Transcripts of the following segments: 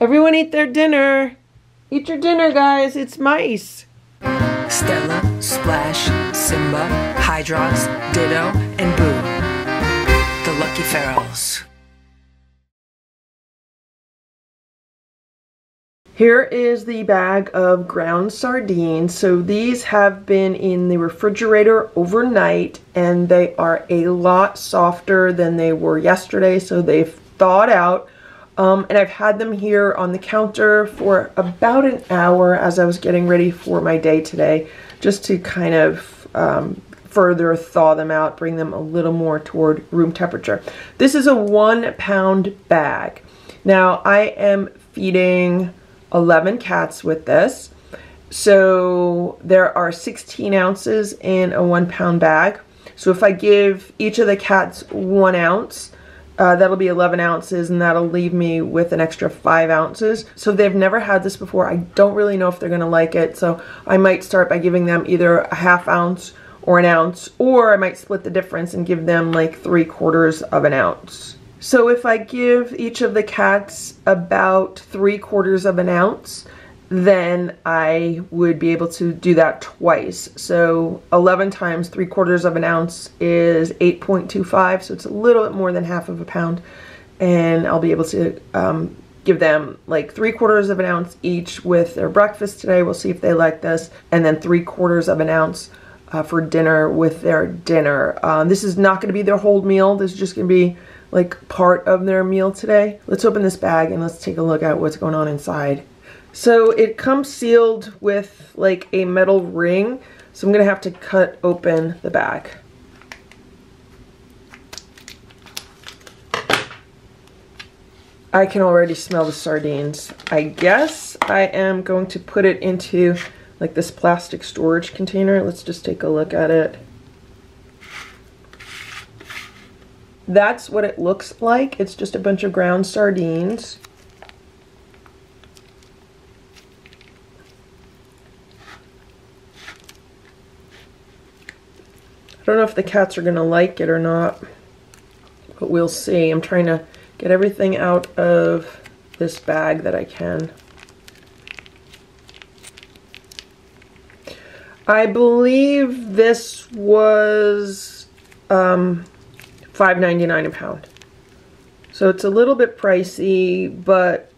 Everyone eat their dinner. Eat your dinner, guys. It's mice. Stella, Splash, Simba, Hydrox, Ditto, and Boo. The Lucky Ferals. Here is the bag of ground sardines. So these have been in the refrigerator overnight and they are a lot softer than they were yesterday. So they've thawed out. And I've had them here on the counter for about an hour as I was getting ready for my day today, just to kind of further thaw them out, bring them a little more toward room temperature. This is a 1 pound bag. Now I am feeding 11 cats with this. So there are 16 ounces in a 1 pound bag. So if I give each of the cats 1 ounce, that'll be 11 ounces, and that'll leave me with an extra 5 ounces. So they've never had this before. I don't really know if they're gonna like it, so I might start by giving them either a ½ ounce or an ounce, or I might split the difference and give them like 3/4 of an ounce. So if I give each of the cats about 3/4 of an ounce, then I would be able to do that twice. So 11 times 3/4 of an ounce is 8.25, so it's a little bit more than ½ of a pound. And I'll be able to give them like 3/4 of an ounce each with their breakfast today. We'll see if they like this. And then 3/4 of an ounce for dinner with their dinner. This is not going to be their whole meal. This is just going to be like part of their meal today. Let's open this bag and let's take a look at what's going on inside. So it comes sealed with like a metal ring, so I'm gonna have to cut open the bag. I can already smell the sardines. I guess I am going to put it into like this plastic storage container. Let's just take a look at it. That's what it looks like. It's just a bunch of ground sardines. I don't know if the cats are gonna like it or not, but we'll see. I'm trying to get everything out of this bag that I can. I believe this was $5.99 a pound. So it's a little bit pricey, but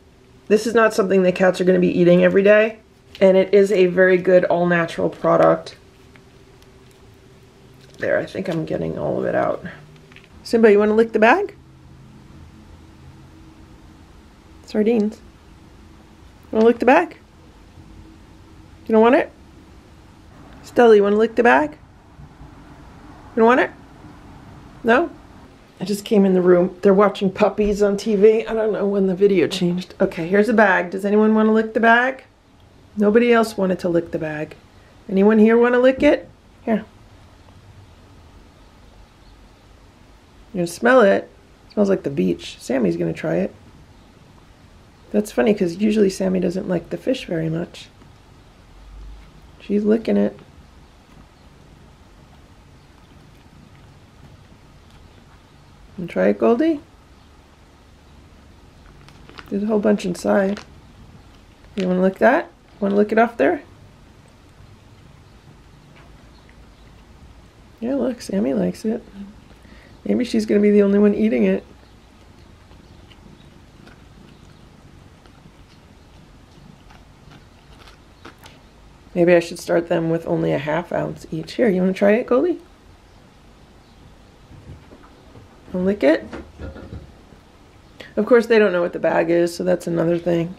this is not something the cats are gonna be eating every day. And it is a very good all-natural product. There, I think I'm getting all of it out. Simba, you want to lick the bag? Sardines. You want to lick the bag? You don't want it? Stella, you want to lick the bag? You don't want it? No? I just came in the room. They're watching puppies on TV. I don't know when the video changed. Okay, here's a bag. Does anyone want to lick the bag? Nobody else wanted to lick the bag. Anyone here want to lick it? Here. You're gonna smell it. It smells like the beach. Sammy's gonna try it. That's funny because usually Sammy doesn't like the fish very much. She's licking it. You try it, Goldie? There's a whole bunch inside. You wanna lick that? Wanna lick it off there? Yeah, look, Sammy likes it. Maybe she's going to be the only one eating it. Maybe I should start them with only a ½ ounce each. Here, you want to try it, Goldie? I'll lick it. Of course, they don't know what the bag is, so that's another thing.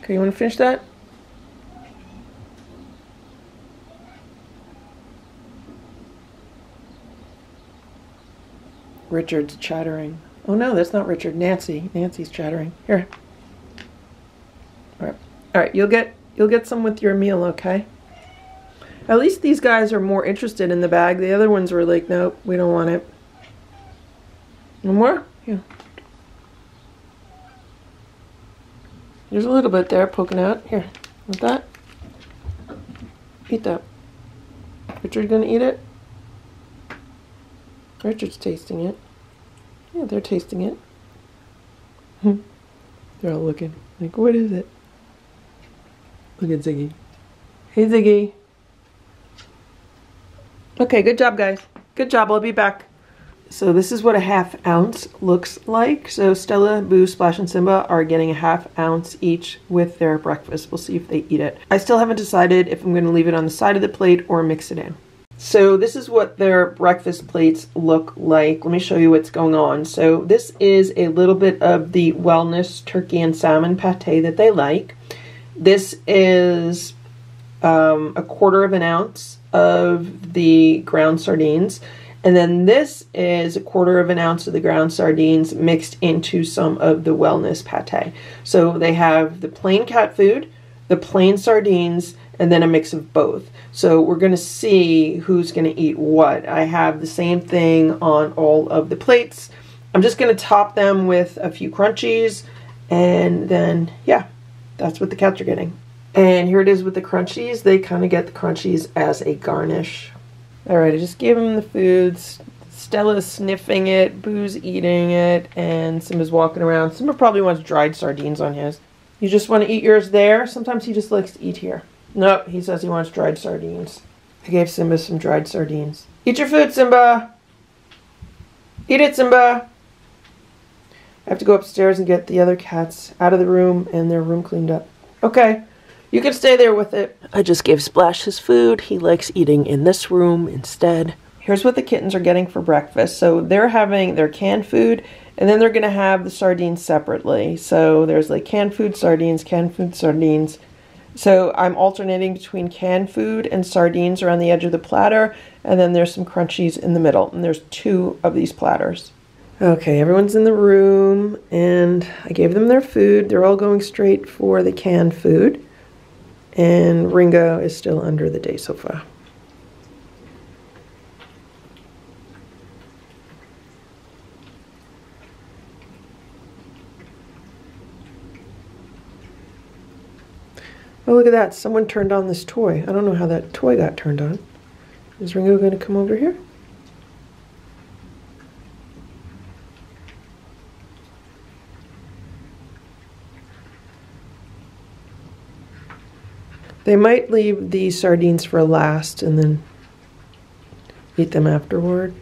Okay, you want to finish that? Richard's chattering. Oh no, that's not Richard. Nancy. Nancy's chattering. Here. All right. You'll get some with your meal, okay? At least these guys are more interested in the bag. The other ones were like, nope, we don't want it. No more? Yeah. There's a little bit there poking out. Here. Want that? Eat that. Richard gonna eat it? Richard's tasting it. Yeah, they're tasting it. They're all looking like, what is it? Look at Ziggy. Hey, Ziggy. Okay, good job, guys. Good job. I'll be back. So this is what a ½ ounce looks like. So Stella, Boo, Splash, and Simba are getting a ½ ounce each with their breakfast. We'll see if they eat it. I still haven't decided if I'm going to leave it on the side of the plate or mix it in. So this is what their breakfast plates look like. Let me show you what's going on. So this is a little bit of the wellness turkey and salmon pate that they like. This is a ½ ounce of the ground sardines. And then this is a ½ ounce of the ground sardines mixed into some of the wellness pate. So they have the plain cat food, the plain sardines, and then a mix of both. So we're going to see who's going to eat what. I have the same thing on all of the plates. I'm just going to top them with a few crunchies, and then, yeah, that's what the cats are getting. And here it is with the crunchies. They kind of get the crunchies as a garnish. Alright, I just gave him the foods. Stella's sniffing it, Boo's eating it, and Simba's walking around. Simba probably wants dried sardines on his. You just want to eat yours there? Sometimes he just likes to eat here. Nope, he says he wants dried sardines. I gave Simba some dried sardines. Eat your food, Simba! Eat it, Simba! I have to go upstairs and get the other cats out of the room and their room cleaned up. Okay. You can stay there with it. I just gave Splash his food. He likes eating in this room instead. Here's what the kittens are getting for breakfast. So they're having their canned food, and then they're going to have the sardines separately. So there's like canned food, sardines, canned food, sardines. So I'm alternating between canned food and sardines around the edge of the platter, and then there's some crunchies in the middle, and there's 2 of these platters. Okay, everyone's in the room, and I gave them their food. They're all going straight for the canned food. And Ringo is still under the day sofa. Oh, look at that. Someone turned on this toy. I don't know how that toy got turned on. Is Ringo going to come over here? They might leave the sardines for last and then eat them afterward.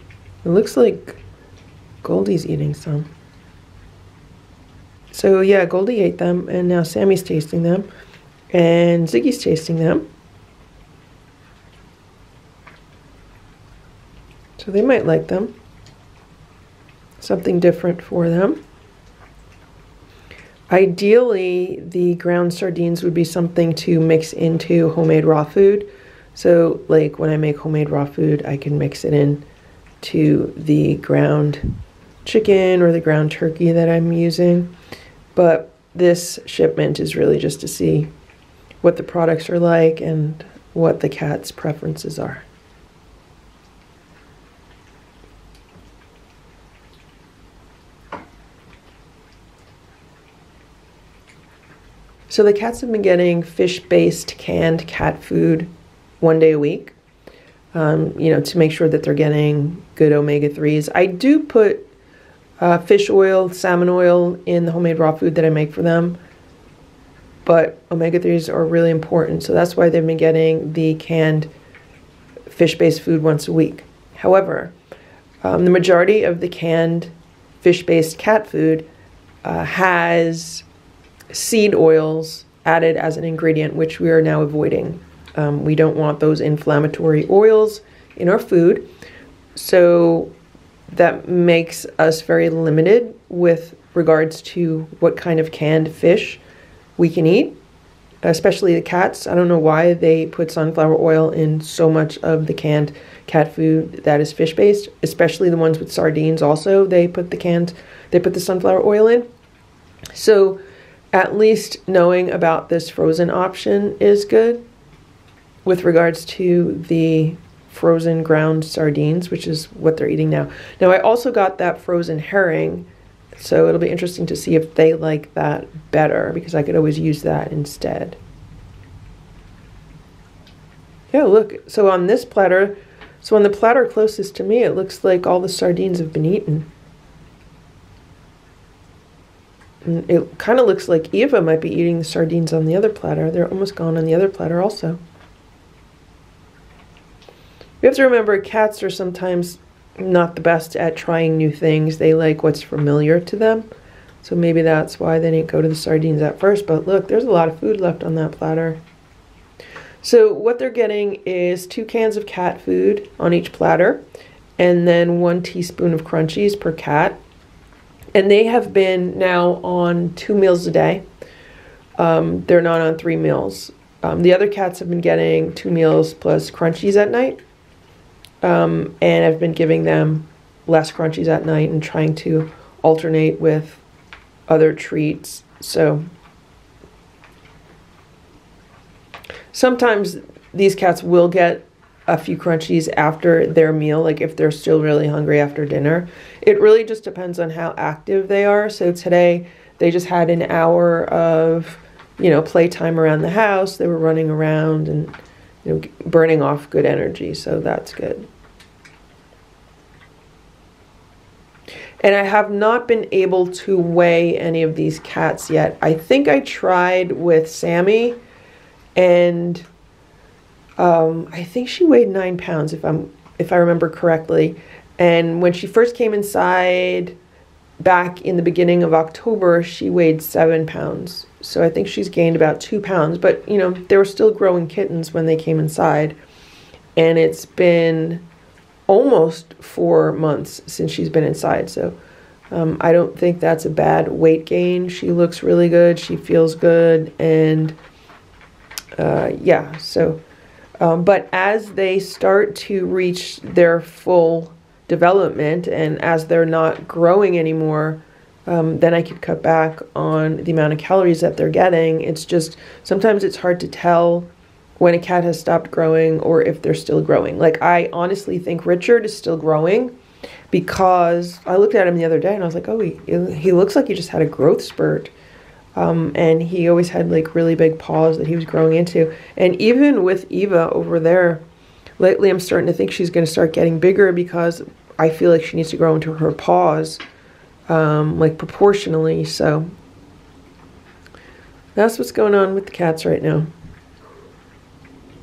It looks like Goldie's eating some. So yeah, Goldie ate them, and now Sammy's tasting them, and Ziggy's tasting them. So they might like them. Something different for them. Ideally, the ground sardines would be something to mix into homemade raw food. So, like when I make homemade raw food, I can mix it in to the ground chicken or the ground turkey that I'm using. But this shipment is really just to see what the products are like and what the cat's preferences are. So the cats have been getting fish-based canned cat food 1 day a week, to make sure that they're getting good omega-3s. I do put fish oil, salmon oil in the homemade raw food that I make for them, but omega-3s are really important, so that's why they've been getting the canned fish-based food once a week. However, the majority of the canned fish-based cat food has seed oils added as an ingredient, which we are now avoiding. We don't want those inflammatory oils in our food, so that makes us very limited with regards to what kind of canned fish we can eat, especially the cats. I don't know why they put sunflower oil in so much of the canned cat food that is fish-based, especially the ones with sardines also. They put the sunflower oil in. So at least knowing about this frozen option is good with regards to the frozen ground sardines, which is what they're eating now. Now, I also got that frozen herring, so it'll be interesting to see if they like that better, because I could always use that instead. Yeah, look, so on this platter, so on the platter closest to me, it looks like all the sardines have been eaten. And it kind of looks like Eva might be eating the sardines on the other platter. They're almost gone on the other platter also. We have to remember cats are sometimes not the best at trying new things. They like what's familiar to them. So maybe that's why they didn't go to the sardines at first. But look, there's a lot of food left on that platter. So what they're getting is 2 cans of cat food on each platter, and then 1 teaspoon of crunchies per cat. And they have been now on 2 meals a day. They're not on 3 meals. The other cats have been getting 2 meals plus crunchies at night. And I've been giving them less crunchies at night and trying to alternate with other treats. So sometimes these cats will get a few crunchies after their meal, like if they're still really hungry after dinner. It really just depends on how active they are. So today they just had an hour of, playtime around the house. They were running around and, burning off good energy. So that's good. And I have not been able to weigh any of these cats yet. I think I tried with Sammy, and I think she weighed 9 pounds if I remember correctly. And when she first came inside back in the beginning of October, she weighed 7 pounds. So I think she's gained about 2 pounds. But they were still growing kittens when they came inside, and it's been almost 4 months since she's been inside. So I don't think that's a bad weight gain. She looks really good. She feels good. And yeah, so but as they start to reach their full development and as they're not growing anymore, then I could cut back on the amount of calories that they're getting. It's just sometimes it's hard to tell when a cat has stopped growing or if they're still growing. Like, I honestly think Richard is still growing because I looked at him the other day and I was like, oh, he looks like he just had a growth spurt. And he always had like really big paws that he was growing into. And even with Eva over there, lately I'm starting to think she's going to start getting bigger because I feel like she needs to grow into her paws, like proportionally. So that's what's going on with the cats right now.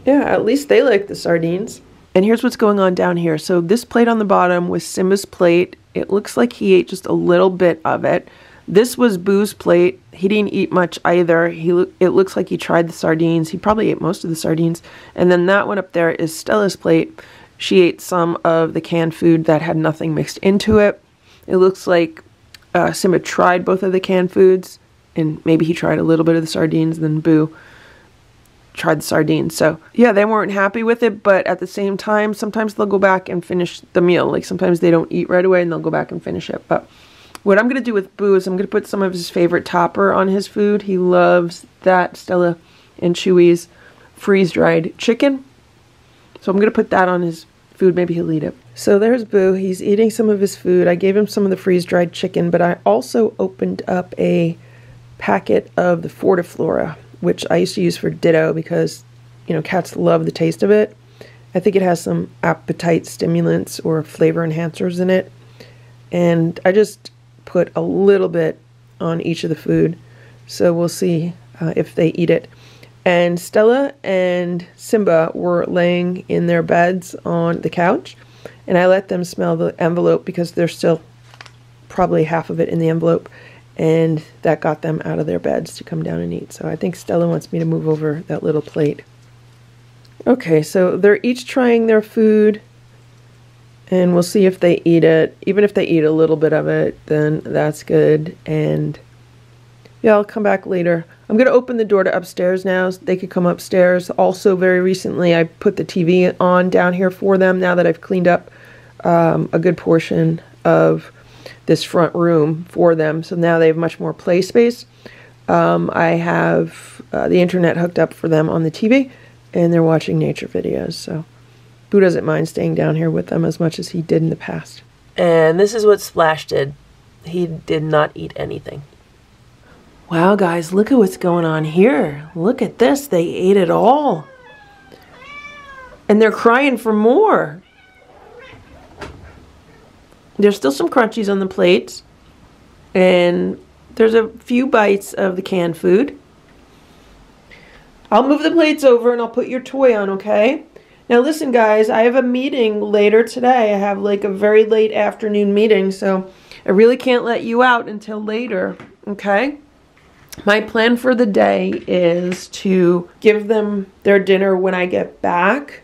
Yeah, at least they like the sardines. And here's what's going on down here. So this plate on the bottom was Simba's plate. It looks like he ate just a little bit of it. This was Boo's plate. He didn't eat much either. It looks like he tried the sardines. He probably ate most of the sardines. And then that one up there is Stella's plate. She ate some of the canned food that had nothing mixed into it. It looks like Simba tried both of the canned foods, and maybe he tried a little bit of the sardines, and then Boo tried the sardines. So yeah, they weren't happy with it, but at the same time, sometimes they'll go back and finish the meal. Like sometimes they don't eat right away and they'll go back and finish it. But what I'm going to do with Boo is I'm going to put some of his favorite topper on his food. He loves that Stella and Chewy's freeze-dried chicken. So I'm going to put that on his food. Maybe he'll eat it. So there's Boo. He's eating some of his food. I gave him some of the freeze-dried chicken, but I also opened up a packet of the Fortiflora, which I used to use for Ditto because, cats love the taste of it. I think it has some appetite stimulants or flavor enhancers in it. And I just put a little bit on each of the food. So we'll see if they eat it. And Stella and Simba were laying in their beds on the couch. And I let them smell the envelope because there's still probably half of it in the envelope. And that got them out of their beds to come down and eat. So I think Stella wants me to move over that little plate. Okay, so they're each trying their food. And we'll see if they eat it. Even if they eat a little bit of it, then that's good. And yeah, I'll come back later. I'm going to open the door to upstairs now so they could come upstairs. Also, very recently, I put the TV on down here for them now that I've cleaned up a good portion of this front room for them. So now they have much more play space. I have the internet hooked up for them on the TV, and they're watching nature videos. So Boo doesn't mind staying down here with them as much as he did in the past. And this is what Splash did. He did not eat anything. Wow, guys, look at what's going on here. Look at this. They ate it all. And they're crying for more. There's still some crunchies on the plates. And There's a few bites of the canned food. I'll move the plates over and I'll put your toy on, okay? Now listen guys, I have a meeting later today. I have like a very late afternoon meeting, so I really can't let you out until later, okay? My plan for the day is to give them their dinner when I get back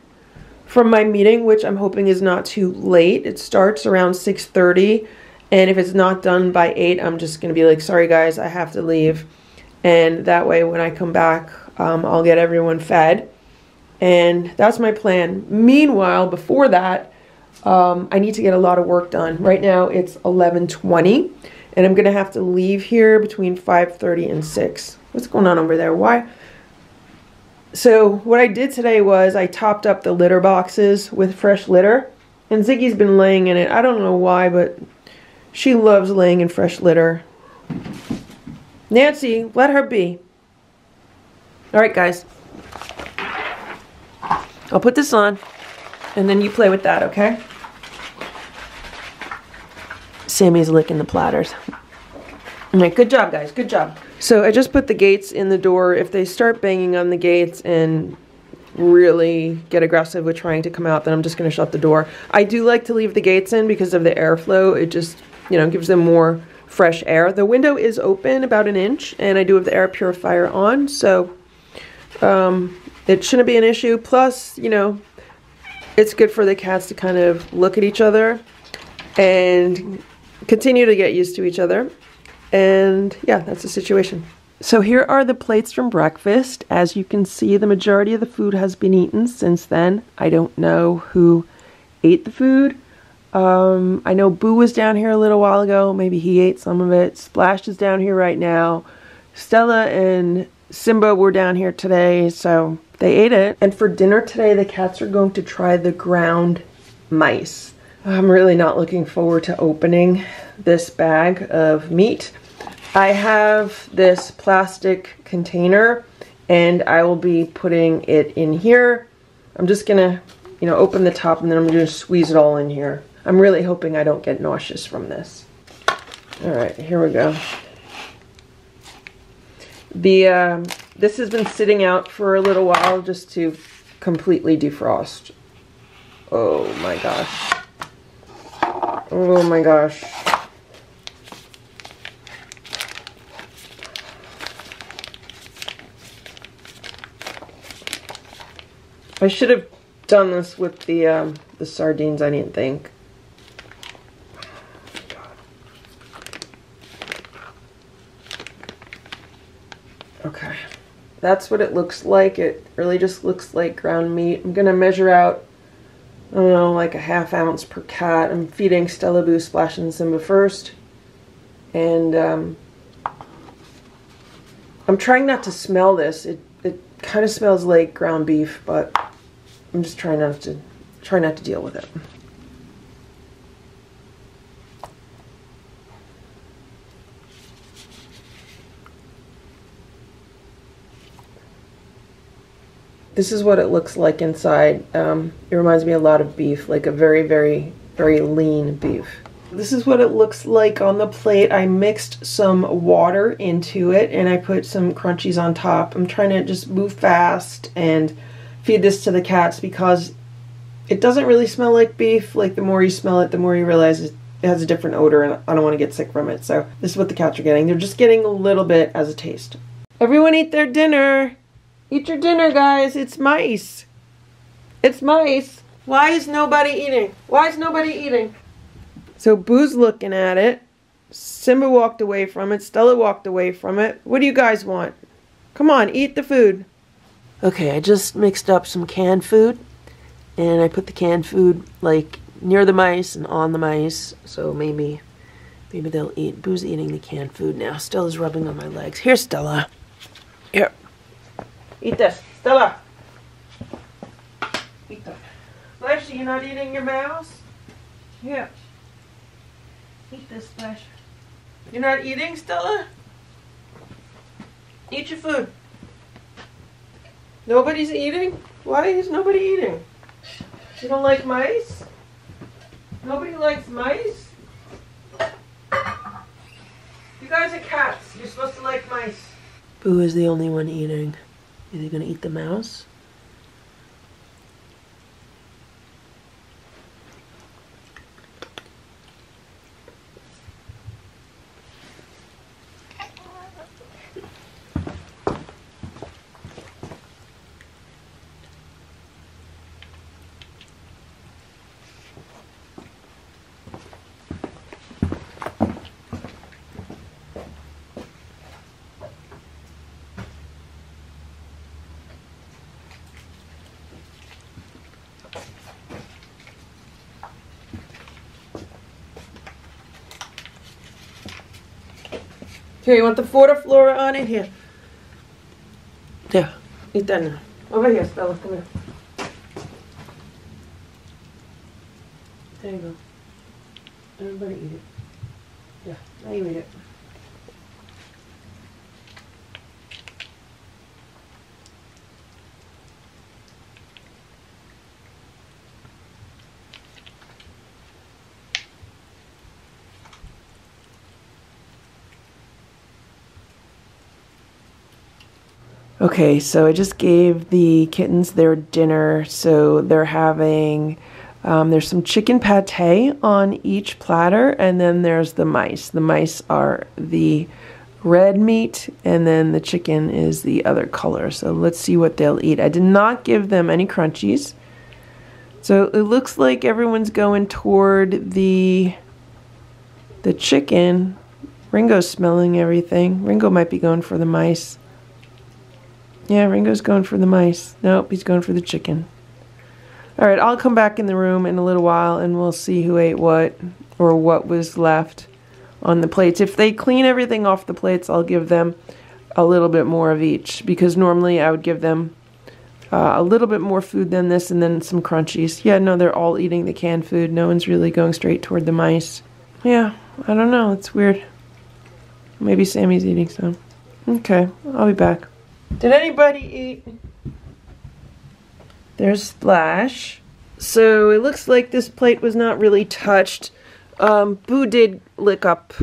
from my meeting, which I'm hoping is not too late. It starts around 6:30, and if it's not done by 8, I'm just gonna be like, sorry guys, I have to leave. And that way when I come back, I'll get everyone fed. And that's my plan. Meanwhile, before that, I need to get a lot of work done. Right now it's 11:20, and I'm gonna have to leave here between 5:30 and 6. What's going on over there? Why? So what I did today was I topped up the litter boxes with fresh litter, and Ziggy's been laying in it. I don't know why, but she loves laying in fresh litter. Nancy, let her be. All right, guys. I'll put this on, and then you play with that, okay? Sammy's licking the platters. All right, good job, guys. Good job. So I just put the gates in the door. If they start banging on the gates and really get aggressive with trying to come out, then I'm just going to shut the door. I do like to leave the gates in because of the airflow. It just, you know, gives them more fresh air. The window is open about an inch, and I do have the air purifier on, so it shouldn't be an issue. Plus, you know, it's good for the cats to kind of look at each other and continue to get used to each other. And yeah, that's the situation. So here are the plates from breakfast. As you can see, the majority of the food has been eaten since then. I don't know who ate the food. I know Boo was down here a little while ago. Maybe he ate some of it. Splash is down here right now. Stella and Simba were down here today, so they ate it. And for dinner today, the cats are going to try the ground mice. I'm really not looking forward to opening this bag of meat. I have this plastic container, and I will be putting it in here. I'm just gonna, you know, open the top, and then I'm gonna squeeze it all in here. I'm really hoping I don't get nauseous from this. All right, here we go. This has been sitting out for a little while just to completely defrost. Oh my gosh. Oh my gosh. I should have done this with the sardines. I didn't think. Okay, that's what it looks like. It really just looks like ground meat. I'm gonna measure out, I don't know, like a ½ ounce per cat. I'm feeding Stella, Boo, Splash, and Simba first. And I'm trying not to smell this. It kind of smells like ground beef, but I'm just trying not to deal with it. This is what it looks like inside. It reminds me a lot of beef, like a very, very, very lean beef. This is what it looks like on the plate. I mixed some water into it, and I put some crunchies on top. I'm trying to just move fast and feed this to the cats because it doesn't really smell like beef. Like, the more you smell it, the more you realize it has a different odor, and I don't want to get sick from it. So this is what the cats are getting. They're just getting a little bit as a taste. Everyone eat their dinner. Eat your dinner, guys. It's mice. It's mice. Why is nobody eating? Why is nobody eating? So Boo's looking at it. Simba walked away from it. Stella walked away from it. What do you guys want? Come on, eat the food. Okay, I just mixed up some canned food. And I put the canned food, like, near the mice and on the mice. So maybe they'll eat. Boo's eating the canned food now. Stella's rubbing on my legs. Here, Stella. Here. Eat this. Stella. Eat that. Splash, you're not eating your mouse? Here. Eat this, Splash. You're not eating, Stella? Eat your food. Nobody's eating? Why is nobody eating? You don't like mice? Nobody likes mice? You guys are cats. You're supposed to like mice. Boo is the only one eating. Is he gonna eat the mouse? Here, you want the Flora on it? Here. Yeah, eat that now. Over here, Stella, come here. There you go. Everybody eat it. Yeah, now you eat it. Okay, so I just gave the kittens their dinner, so they're having, there's some chicken pate on each platter, and then there's the mice. The mice are the red meat, and then the chicken is the other color. So let's see what they'll eat. I did not give them any crunchies. So it looks like everyone's going toward the chicken. Ringo's smelling everything. Ringo might be going for the mice. Yeah, Ringo's going for the mice. Nope, he's going for the chicken. Alright, I'll come back in the room in a little while and we'll see who ate what or what was left on the plates. If they clean everything off the plates, I'll give them a little bit more of each, because normally I would give them a little bit more food than this and then some crunchies. Yeah, no, they're all eating the canned food. No one's really going straight toward the mice. Yeah, I don't know. It's weird. Maybe Sammy's eating some. Okay, I'll be back. Did anybody eat? There's Splash. So it looks like this plate was not really touched. Boo did lick up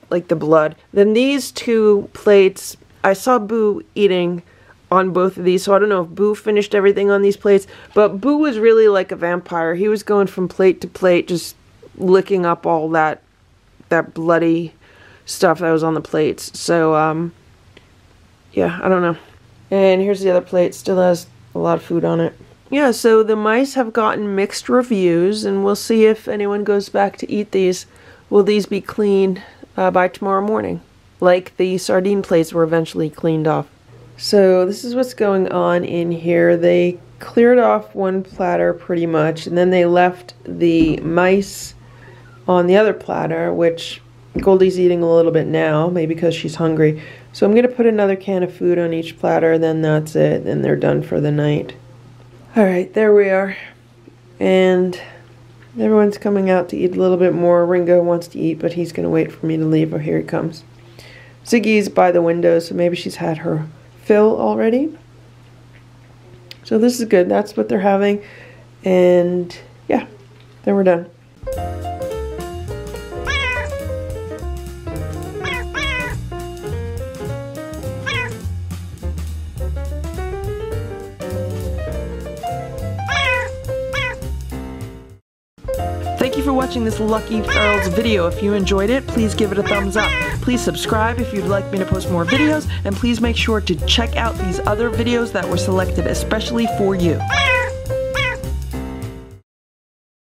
like the blood. Then these two plates, I saw Boo eating on both of these, so I don't know if Boo finished everything on these plates, but Boo was really like a vampire. He was going from plate to plate, just licking up all that bloody stuff that was on the plates. So, yeah, I don't know. And here's the other plate. Still has a lot of food on it. Yeah, so the mice have gotten mixed reviews, and we'll see if anyone goes back to eat these. Will these be cleaned by tomorrow morning? Like the sardine plates were eventually cleaned off. So this is what's going on in here. They cleared off one platter pretty much, and then they left the mice on the other platter, which Goldie's eating a little bit now, maybe because she's hungry. So I'm going to put another can of food on each platter, then that's it, and they're done for the night. Alright, there we are. And everyone's coming out to eat a little bit more. Ringo wants to eat, but he's going to wait for me to leave. Oh, here he comes. Ziggy's by the window, so maybe she's had her fill already. So this is good. That's what they're having. And yeah, then we're done. Thank you for watching this Lucky Ferals video. If you enjoyed it, please give it a thumbs up. Please subscribe if you'd like me to post more videos, and please make sure to check out these other videos that were selected especially for you.